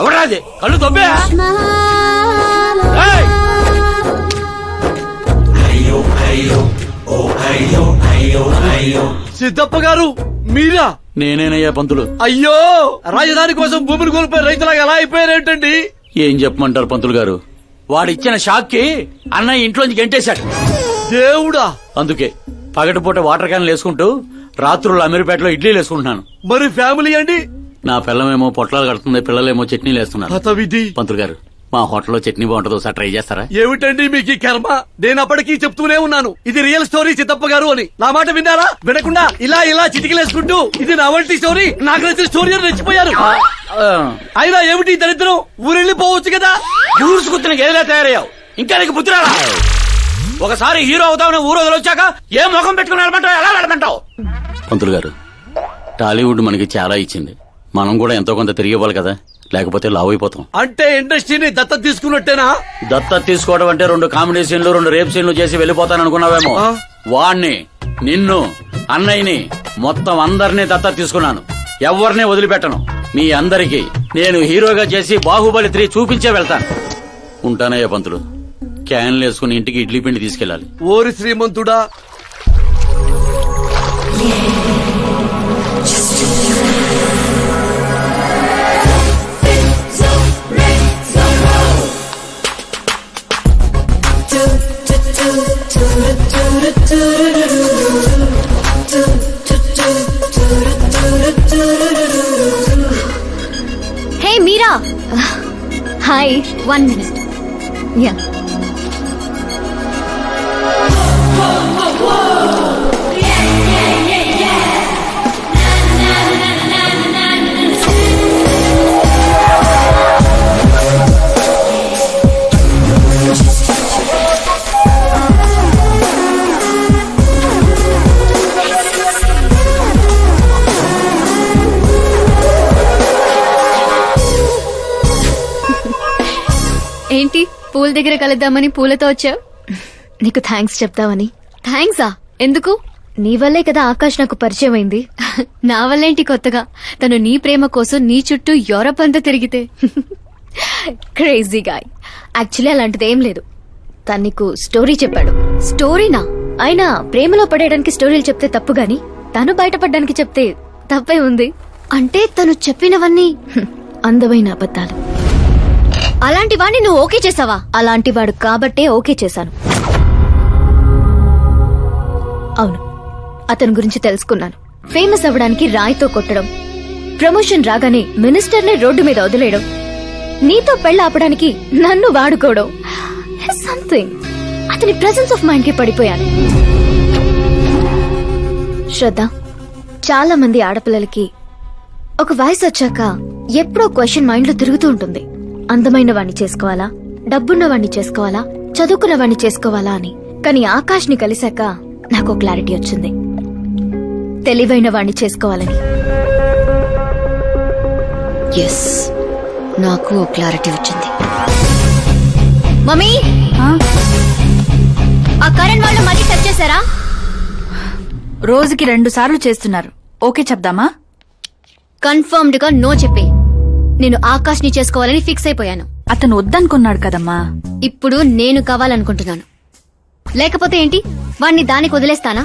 ఎవరాది కళ్ళు తొబ్బే సిద్ధప్ప గారు మీరా? నేనేనయ్యా పంతులు. అయ్యో, రాజధాని కోసం భూమిని కోల్పోయి రైతులాగా ఎలా అయిపోయారేంటండి? ఏం చెప్పమంటారు పంతులు గారు, వాడిచ్చిన షాక్ కి అన్నయ్య ఇంట్లోంచి గెంటేశాడు. దేవుడా! అందుకే పగటిపూట వాటర్ క్యాన్లు వేసుకుంటూ రాత్రులు అమీర్పేటలో ఇడ్లీలు వేసుకుంటున్నాను. మరి ఫ్యామిలీ అండి? నా పిల్లమేమో పొట్లాలు కడుతుంది, పిల్లలేమో చట్నీలు వేస్తున్నారు. హతవిధి. పంతులు గారు, మా హోటల్లో చట్నీ బాగుంటుందో సార్ ట్రై చేస్తారా? ఏమిటండి మీకు ఈ కర్మ? నేను అప్పటికీ చెప్తూనే ఉన్నాను ఇది రియల్ స్టోరీ సిద్ధప్ప గారు అని. నా మాట విన్నారా? వినకుండా ఇలా ఇలా చిటికలేసుకుంటూ ఇది నవల్టీ స్టోరీ, నాకు నచ్చిన స్టోరీ అని రెచ్చిపోయారు. అయినా ఏమిటి దరిద్రం? ఊరెళ్ళిపోవచ్చు కదా. ఊరుసుకుతున్న గేదెలా తయారయ్యావు, ఇంకా నీకు బుద్ధి రాలా? ఒకసారి హీరో అవుతామని ఊరు వదిలొచ్చాక ఏ ముఖం పెట్టుకుని వెళ్ళమంటావు, ఎలా వెళ్ళమంటావు? పంతులు గారు, టాలీవుడ్ మనకి చాలా ఇచ్చింది, మనం కూడా ఎంతో కొంత తిరిగి ఇవ్వాలి కదా, లేకపోతే లావు అయిపోతాం. అంటే ఇండస్ట్రీని దత్తత తీసుకున్నట్టేనా? దత్తత తీసుకోవడం అంటే 2 కామెడీ సీన్లు 2 రేప్ సీన్లు చేసి వెళ్ళిపోతాను అనుకున్నావేమో. వాణ్ణి, నిన్ను, అన్నయ్యని, మొత్తం అందరినీ దత్తత తీసుకున్నాను. ఎవరిని వదిలిపెట్టను. మీ అందరికీ నేను హీరోగా చేసి బాహుబలి 3 చూపించే వెళ్తాను. ఉంటానయ్యా పంతులు. క్యాన్లు వేసుకుని ఇంటికి ఇడ్లీ పిండి తీసుకెళ్ళాలి. ఓరి శ్రీమంతుడా! Hey Meera. Hi, 1 minute. Yeah. ఏంటి పూల దగ్గర కలుద్దామని పూలతో వచ్చావు? నీకు థ్యాంక్స్ చెప్తావని. థ్యాంక్సా? ఎందుకు? నీ వల్లే కదా ఆకాష్ నాకు పరిచయం అయింది. నా వల్లేంటి కొత్తగా? తను నీ ప్రేమ కోసం నీ చుట్టూ యూరప్ అంతా తిరిగితే. Crazy guy. యాక్చువల్లీ అలాంటిదేం లేదు. తను నీకు స్టోరీ చెప్పాడు. స్టోరీనా? అయినా ప్రేమలో పడేయడానికి స్టోరీలు చెప్తే తప్పు గాని తను బయటపడడానికి చెప్తే తప్పే ఉంది. అంటే తను చెప్పినవన్నీ అందమైన అబద్ధాలు. అలాంటి వాడిని నువ్వు ఓకే చేసావా? అలాంటి వాడు కాబట్టే ఓకే చేశాను. అవును, అతని గురించి తెలుసుకున్నాను. ఫేమస్ అవ్వడానికి రాయితో కొట్టడం, ప్రమోషన్ రాగానే మినిస్టర్నే రోడ్డు మీద వదిలేయడం, నీతో పెళ్లి ఆపడానికి నన్ను వాడుకోవడం. సంథింగ్. అతని ప్రెసెన్స్ ఆఫ్ మైండ్ కి పడిపోయాను. శ్రద్ధ, చాలా మంది ఆడపిల్లలకి ఒక వయసు వచ్చాక ఎప్పుడో క్వశ్చన్ మైండ్ లో తిరుగుతూ ఉంటుంది. అందమైన వాణ్ణి చేసుకోవాలా, డబ్బున్న వాణ్ణి చేసుకోవాలా, చదువుకున్న వాణ్ణి చేసుకోవాలా అని. కానీ ఆకాష్ ని కలిశాక నాకు క్లారిటీ వచ్చింది. తెలివైన వాణ్ణి చేసుకోవాలని. ఎస్, నాకు క్లారిటీ వచ్చింది. మమ్మీ, ఆ కరణ్ వాళ్ళు మళ్ళీ టచ్ చేశారా? రోజుకి 2 సార్లు చేస్తున్నారు. ఓకే చెప్దామా? కన్ఫర్మ్డ్ గా నో చెప్పే. నేను ఆకాష్ ని చేసుకోవాలని ఫిక్స్ అయిపోయాను. అతను వద్దనుకున్నాడు కదమ్మా. ఇప్పుడు నేను కావాలనుకుంటున్నాను. లేకపోతే ఏంటి, వాణ్ణి దానికి వదిలేస్తానా?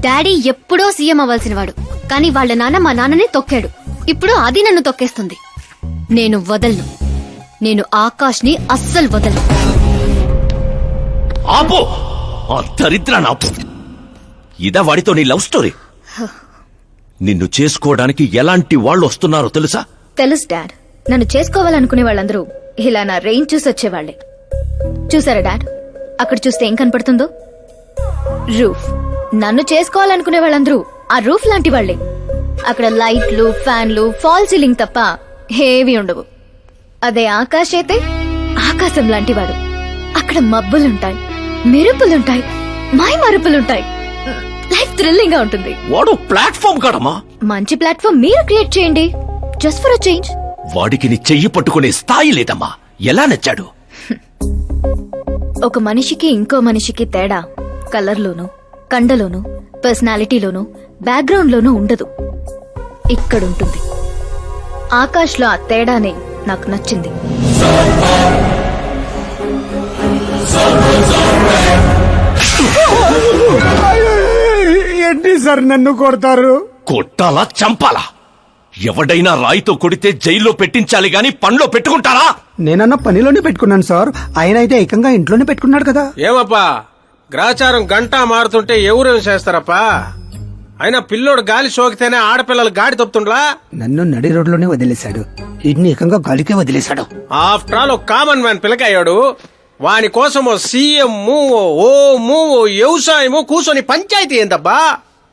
డాడీ ఎప్పుడో సీఎం అవ్వాల్సిన వాడు, కానీ వాళ్ళ నాన్న మా నాన్నని తొక్కాడు. ఇప్పుడు అది నన్ను తొక్కేస్తుంది. నేను వదలను. నేను ఆకాష్ ని అస్సలు వదలను. ఆపో, ఆ దరిద్రాన్ని ఆపు. ఇదా వాడితో నీ లవ్ స్టోరీ? నిన్ను చేసుకోవడానికి ఎలాంటి వాళ్ళు వస్తున్నారో తెలుసా? తెలుసు డాడ్. నన్ను చేసుకోవాలనుకునే వాళ్ళందరూ ఇలా నా రేంజ్ చూసి వచ్చేవాళ్లే. చూసారా డాడ్, అక్కడ చూస్తే ఏం కనపడుతుందో? రూఫ్. నన్ను చేసుకోవాలనుకునే వాళ్ళందరూ ఆ రూఫ్ లాంటి వాళ్లే. అక్కడ లైట్లు, ఫ్యాన్లు, ఫాల్ సీలింగ్ తప్ప ఏవి ఉండవు. అదే ఆకాశ్ అయితే ఆకాశం లాంటివాడు. అక్కడ మబ్బులుంటాయి, మెరుపులుంటాయి, మాయ మరుపులుంటాయి. లైఫ్ థ్రిల్లింగ్ గా ఉంటుంది. వాడు ప్లాట్ఫామ్ కాడమ్మా. మంచి ప్లాట్ఫామ్ మీరు క్రియేట్ చేయండి, జస్ట్ ఫర్ అ చేంజ్. వాడికి నీ చెయ్యి పట్టుకునే స్థాయి లేదమ్మా. ఎలా నచ్చాడు? ఒక మనిషికి ఇంకో మనిషికి తేడా కలర్లోనూ, కండలోనూ, పర్సనాలిటీలోనూ, బ్యాక్గ్రౌండ్ లోనూ ఉండదు. ఇక్కడుంటుంది. ఆకాష్ లో ఆ తేడానే నాకు నచ్చింది. ఏంటి సార్ నన్ను కొడతారు? కొట్టాలా చంపాలా? ఎవడైనా రాయితో కొడితే జైల్లో పెట్టించాలి గాని పండ్లో పెట్టుకుంటారా? నేనన్న పనిలోనే పెట్టుకున్నాను సార్, ఆయన అయితే ఏకంగా ఇంట్లోనే పెట్టుకున్నాడు కదా. ఏమప్పా గ్రాచారం గంటా మారుతుంటే ఎవరేం చేస్తారప్పా? అయినా పిల్లోడు గాలి సోకితేనే ఆడపిల్లలు గాడి తప్పుతుండ్లా? నన్ను నడి రోడ్లోనే వదిలేశాడు, ఇన్ని ఏకంగా గాలికే వదిలేశాడు. ఆఫ్టర్ ఆల్ ఒక కామన్ మ్యాన్ పిల్లకయ్యాడు. వాని కోసం సీఎం ఓ వ్యవసాయము కూర్చొని పంచాయతీ ఏందబ్బా?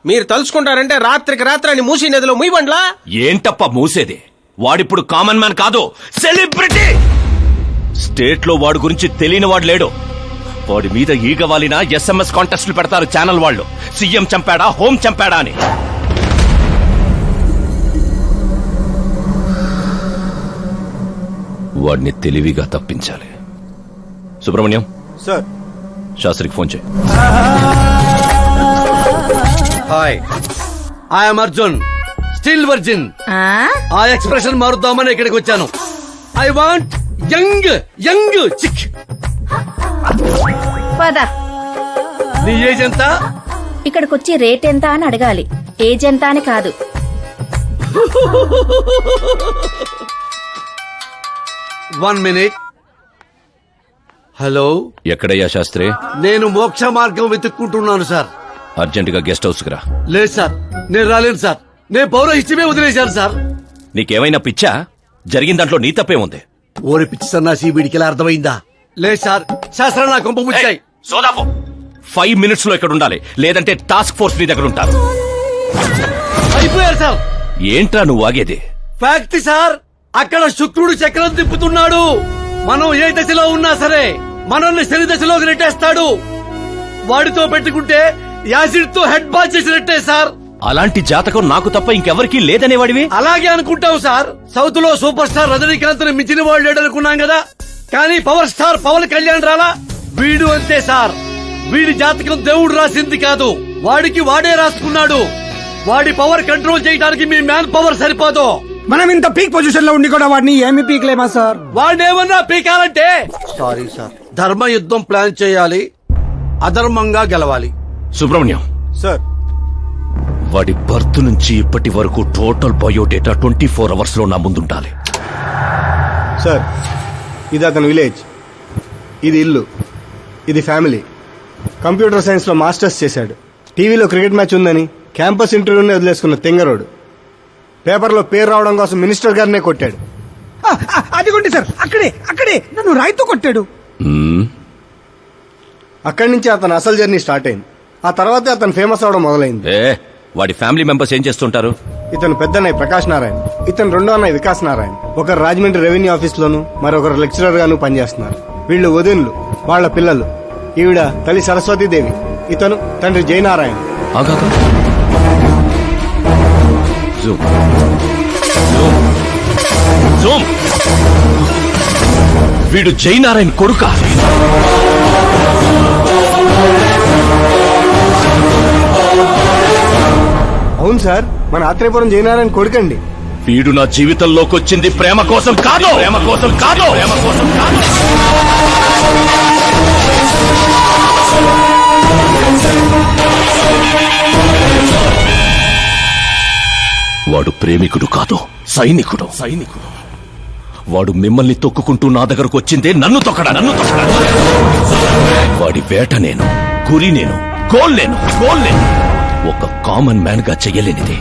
మీరు తలుచుకుంటారంటే రాత్రికి రాత్రి మూసీ నదిలో ముయ్యబండ్లా? ఏంటప్ప మూసేది? వాడిప్పుడు కామన్ మ్యాన్ కాదు, సెలబ్రిటీ. స్టేట్ లో వాడి గురించి తెలియని వాడు లేడు. వాడి మీద ఈగ వాలిన SMS కాంటెస్ట్లు పెడతారు ఛానల్ వాళ్ళు, సీఎం చంపాడా హోం చంపాడా అని. వాడిని తెలివిగా తప్పించాలి. సుబ్రహ్మణ్యం సార్. శాస్త్రికి ఫోన్ చేయి. Hi, I'm Arjun, still virgin. ఆ ఎక్స్ప్రెషన్ మారుద్దామని ఇక్కడికి వచ్చాను. I want young young chick. పదా నీ ఏజ్ ఎంత? ఇక్కడికొచ్చి రేట్ ఎంత అని అడగాలి, ఏజ్ ఎంత అని కాదు. One minute. హలో, ఎక్కడయ్యా శాస్త్రి? నేను మోక్ష మార్గం వెతుక్కుంటున్నాను సార్. అర్జెంటుగా గెస్ట్ హౌస్ కి రా. లేదు సార్, నేను రాలేను సార్. నేను పౌరహిత్యమే వదిలేశాను సార్. నీకేమైనా పిచ్చా? జరిగిన దాంట్లో నీ తప్పే ఉంది. ఓరి పిచ్చి సన్నాసి, వీడికి ఎలా అర్థమైందా? లేదు సార్, శాస్త్రం నా కొంప ముచ్చాయి. సోదాపు 5 minutes లో ఇక్కడ ఉండాలి, లేదంటే టాస్క్ ఫోర్స్ నీ దగ్గర ఉంటారు. అయిపోయారు సార్. ఏంట్రా నువ్వు ఆగేది? ఫ్యాక్ట్ సార్, అక్కడ శుక్రుడు చక్రం తిప్పుతున్నాడు. మనం ఏ దశలో ఉన్నా సరే మనల్ని శని దశలోకి నెట్టేస్తాడు. వాడితో పెట్టుకుంటే యాసిడ్ తో హెడ్ బాత్ చేసినట్టే సార్. అలాంటి జాతకం నాకు తప్ప ఇంకెవరికీ లేదనేవాడివి. అలాగే అనుకుంటాం సార్. సౌత్ లో సూపర్ స్టార్ రజనీకాంత్ ని మించిన వాడు లేడనుకున్నాం కదా, కానీ పవర్ స్టార్ పవన్ కళ్యాణ్ రాలా? వీడు అంతే సార్. వీడి జాతకం దేవుడు రాసింది కాదు, వాడికి వాడే రాసుకున్నాడు. వాడి పవర్ కంట్రోల్ చేయడానికి మీ మ్యాన్ పవర్ సరిపోదు. మనం ఇంత పీక్ పొజిషన్ లో ఉండి కూడా వాడిని ఏమి పీక్లేమా సార్? వాడినేమన్నా పీకాలంటే సారీ సార్, ధర్మ యుద్ధం ప్లాన్ చేయాలి, అధర్మంగా గెలవాలి. సుబ్రహ్మణ్యం సార్. వాడి బర్త్ నుంచి ఇప్పటి వరకు టోటల్ బయోడేటా 24 hours లో నా ముందుండాలి. సార్, ఇది అతని విలేజ్, ఇది ఇల్లు, ఇది ఫ్యామిలీ. కంప్యూటర్ సైన్స్ లో మాస్టర్స్ చేశాడు. టీవీలో క్రికెట్ మ్యాచ్ ఉందని క్యాంపస్ ఇంటర్వ్యూనే వదిలేసుకున్న తెంగరోడు. పేపర్లో పేరు రావడం కోసం మినిస్టర్ గారినే కొట్టాడు. అదిగోండి సార్, అక్కడే అక్కడే నన్ను రాయితో కొట్టాడు. అక్కడి నుంచి అతని అసలు జర్నీ స్టార్ట్ అయింది. ఆ తర్వాతే అతను ఫేమస్ అవడం మొదలైంది. వాడి ఫ్యామిలీ మెంబర్స్ ఏం చేస్తుంటారు? ఇతను పెద్దన్నయ్య ప్రకాష్ నారాయణ, ఇతను రెండో అన్నయ్య వికాస్ నారాయణ. ఒకరు రాజమండ్రి రెవెన్యూ ఆఫీస్ లోను, మరొకరు లెక్చరర్ గాను పనిచేస్తున్నారు. వీళ్ళు వదినులు, వాళ్ల పిల్లలు. ఈవిడ తల్లి సరస్వతీదేవి, ఇతను తండ్రి జయనారాయణ. వీడు జయనారాయణ కొడుకా? అవును సార్, మన ఆత్రేయపురం జయనారాయణ కొడుకండి. వీడు నా జీవితంలోకి వచ్చింది ప్రేమ కోసం కాదు, ప్రేమ కోసం కాదు, ప్రేమ కోసం కాదు. వాడు ప్రేమికుడు కాదు, సైనికుడు. సైనికుడు. వాడు మిమ్మల్ని తొక్కుకుంటూ నా దగ్గరకు వచ్చిందే నన్ను తొక్కడా, నన్ను తొక్కడా. వాడి వేట నేను, గురి నేను, గోల్ నేను, గోల్ నేను. ఒక కామన్ మ్యాన్ గా చెయ్యలేనిది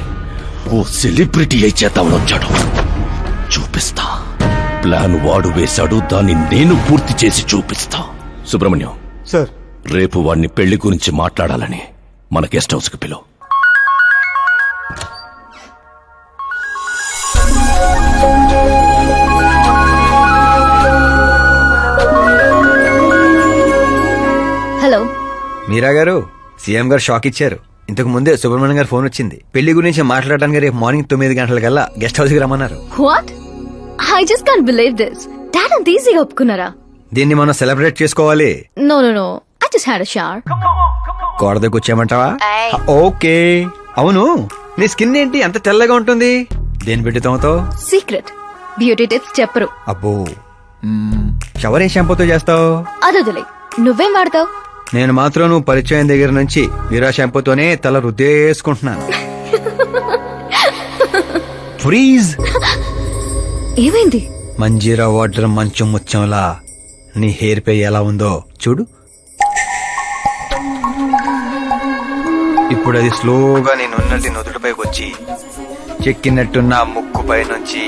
ఓ సెలబ్రిటీ అయి చేద్దామని వచ్చాడు. చూపిస్తా. ప్లాన్ వాడు వేశాడు, దాన్ని నేను పూర్తి చేసి చూపిస్తా. సుబ్రహ్మణ్యం సార్, రేపు వాడిని పెళ్లి గురించి మాట్లాడాలని మన గెస్ట్ హౌస్ కి పిలువు. హలో. మీరా గారు, సీఎం గారు షాక్ ఇచ్చారు. ఇంతకు ముందే సుబ్రహ్మణ్యం గారు ఫోన్ వచ్చింది. పెళ్లి గురించి మాట్లాడడానికి రేపు మార్నింగ్ 9 గంటలకల్లా గెస్ట్ హౌస్ కి రమ్మన్నారు. What? I just can't believe this. Dad అంత ఈజీగా ఒప్పుకున్నారా? దీన్ని మనం సెలబ్రేట్ చేసుకోవాలి. No no no, I just had a shower. కోడ దగ్గర వచ్చామంటావా? ఓకే. అవును, నీ స్కిన్ ఏంటి అంత తెల్లగా ఉంటుంది? దేని పెట్టి తోమతావు? సీక్రెట్. బ్యూటీ టిప్స్ చెప్పరు. అబ్బో. షవర్ ఏ షాంపూతో చేస్తావు? అదొదిలే. నువ్వేం వాడతావు? నేను మాత్రం నువ్వు పరిచయం దగ్గర నుంచి వీరా షాంపూతోనే తల రుద్దేసుకుంటున్నాను. ఫ్రీజ్. ఏమైంది? మంజీరా వాటర్ మంచం ముచ్చంలా నీ హెయిర్ పై ఎలా ఉందో చూడు. ఇప్పుడు అది స్లోగా నేను ఉన్నట్టు నుదుటిపైకి వచ్చి చెక్కినట్టున్న ముక్కు పై నుంచి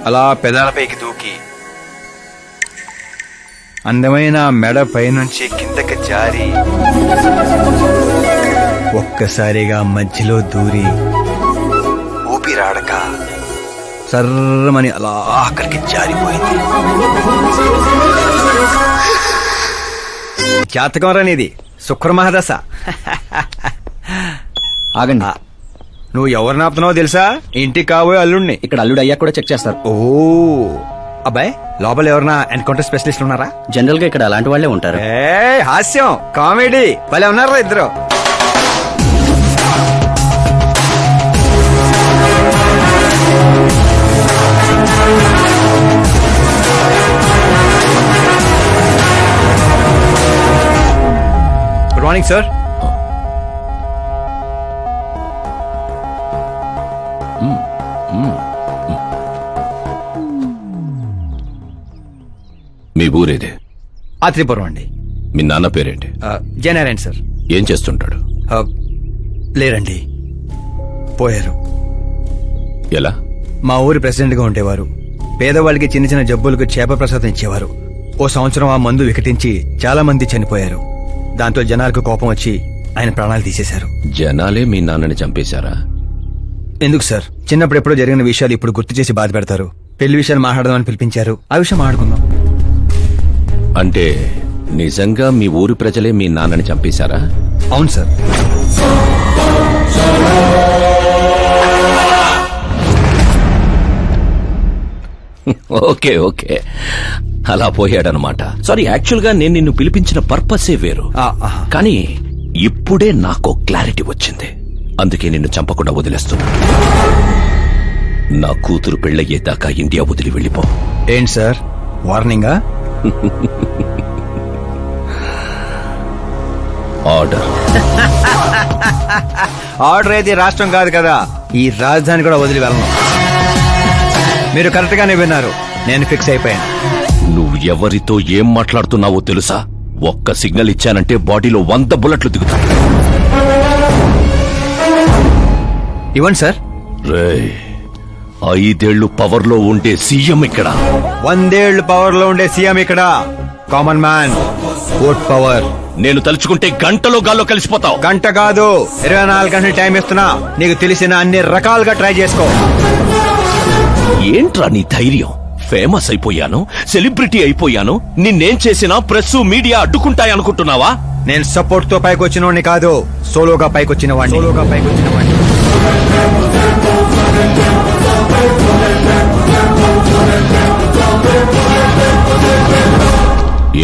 అలా పెదాలపైకి దూకి అందమైన మెడ పైనుంచి కిందకి జారి ఒక్కసారిగా మధ్యలో దూరి ఊపిరాడక సర్రమని అలా అక్కడికి జారిపోయింది. జాతకం రానిది శుక్రమహాదశ. ఆగండి. నువ్వు ఎవరిని ఆపుతున్నావో తెలుసా? ఇంటికి కాబోయే అల్లుడిని. ఇక్కడ అల్లుడు అయ్యా కూడా చెక్ చేస్తారు. ఓ అబ్బాయి, లోపల ఎవరన్నా ఎన్కౌంటర్ స్పెషలిస్ట్ ఉన్నారా? జనరల్ గా ఇక్కడ అలాంటి వాళ్ళే ఉంటారు. ఏ హాస్యం కామెడీ భలే ఉన్నారా ఇద్దరు. Good morning sir. మీ ఊరేదే? ఆత్రిపురం అండి. మీ నాన్న పేరేంటి? జయనారాయణ సార్. ఏం చేస్తుంటాడు? లేరండి, పోయారు. ఎలా? మా ఊరి ప్రెసిడెంట్ గా ఉండేవారు. పేదవాళ్ళకి చిన్న చిన్న జబ్బులకు చేప ప్రసాదం ఇచ్చేవారు. ఓ సంవత్సరం ఆ మందు వికటించి చాలా మంది చనిపోయారు. దాంతో జనాలకు కోపం వచ్చి ఆయన ప్రాణాలు తీసేశారు. జనాలే మీ నాన్నని చంపేశారా? ఎందుకు సార్, చిన్నప్పుడు ఎప్పుడో జరిగిన విషయాలు ఇప్పుడు గుర్తు చేసి బాధ పెడతారు. పెళ్లి విషయాలు మాట్లాడదామని పిలిపించారు. ఆ విషయం మాట్లాడుకుందాం. అంటే నిజంగా మీ ఊరి ప్రజలే మీ నాన్నని చంపేశారా? అవును సార్. ఓకే ఓకే, అలా పోయాడనమాట. సారీ, యాక్చువల్ గా నేను నిన్ను పిలిపించిన పర్పసే వేరు. కానీ ఇప్పుడే నాకు క్లారిటీ వచ్చింది. అందుకే నిన్ను చంపకుండా వదిలేస్తున్నా. నా కూతురు పెళ్ళయ్యేదాకా ఇండియా వదిలి వెళ్ళిపో. ఏంటి సార్, వార్నింగా? ఆర్డర్. ఆర్డర్ అయితే రాష్ట్రం కాదు కదా, ఈ రాజధాని కూడా వదిలి వెళ్ళను. మీరు కరెక్ట్ గానే విన్నారు, నేను ఫిక్స్ అయిపోయాను. నువ్వు ఎవరితో ఏం మాట్లాడుతున్నావో తెలుసా? ఒక్క సిగ్నల్ ఇచ్చానంటే బాడీలో 100 బుల్లెట్లు దిగుతాయి. ఇవ్వండి సార్. రేయ్, 5 ఏళ్లు పవర్ లో ఉండే సీఎం ఇక్కడ. 100 ఏళ్లు పవర్ లో ఉండే సీఎం ఇక్కడ. Common man, vote power. నేను తలుచుకుంటే గంటలో గాల్లో కలిసిపోతావు. గంట కాదు, 24 గంటలు టైం ఇస్తున్నా. నీకు తెలిసిన అన్ని రకాలుగా ట్రై చేసుకో. ఏంట్రా నీ ధైర్యం? ఫేమస్ అయిపోయాను, సెలబ్రిటీ అయిపోయాను, నిన్నేం చేసినా ప్రెస్ మీడియా అడ్డుకుంటాయనుకుంటున్నావా? నేను సపోర్ట్ తో పైకి వచ్చిన వాడిని కాదు, సోలోగా పైకి వచ్చిన వాడిని.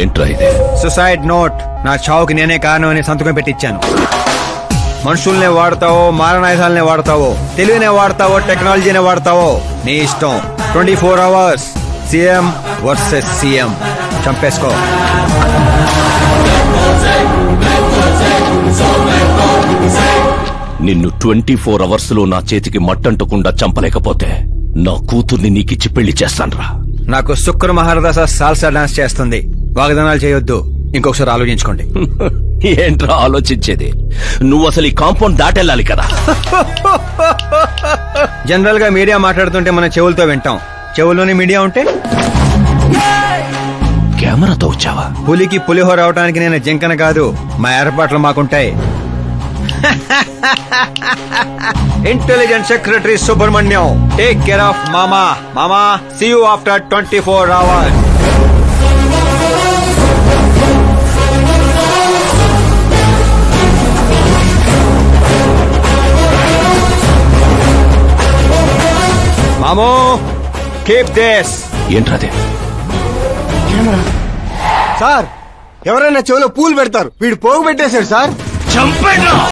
ఏంట్రా ఇది? Suicide note. నా చావుకి నేనే కారణం అని సంతకం పెట్టించాను. మనుషుల్నే వాడతావో, మారణాయుధాలనే వాడతావో, తెలివినే వాడతావో, టెక్నాలజీనే వాడతావో, నీ ఇష్టం. 24 hours సీఎం వర్సెస్ సీఎం. చంపేసుకో. నిన్ను 24 అవర్స్ లో నా చేతికి మట్టంటకుండా చంపలేకపోతే నా కూతుర్ని నీకిచ్చి పెళ్లి చేస్తాన్రా. నాకు శుక్ర మహారదశ సాల్సా డాన్స్ చేస్తుంది. వాగ్దానాలు చేయొద్దు, ఇంకొకసారి ఆలోచించుకోండి. ఏంట్రా ఆలోచించేది? నువ్వు అసలు ఈ కాంపౌండ్ దాటెళ్ళాలి కదా. జనరల్ గా మీడియా మాట్లాడుతుంటే మనం చెవులతో వింటాం. చెవుల్లోనే మీడియా ఉంటే కెమెరాతో వచ్చావా? పులికి పులిహోర అవడానికి నేను జింకన కాదు, మా ఏర్పాట్లు మాకుంటాయి. Intelligent secretary Subrahmanyam, take care of మామా. మామా, సీ యూ ఆఫ్టర్ 24 hours. మామో, కీప్ దిస్. ఏంట్రాదే? సార్, ఎవరైనా చెవిలో పూలు పెడతారు, వీడు పోగు పెట్టేశాడు సార్. చంపేట్రా.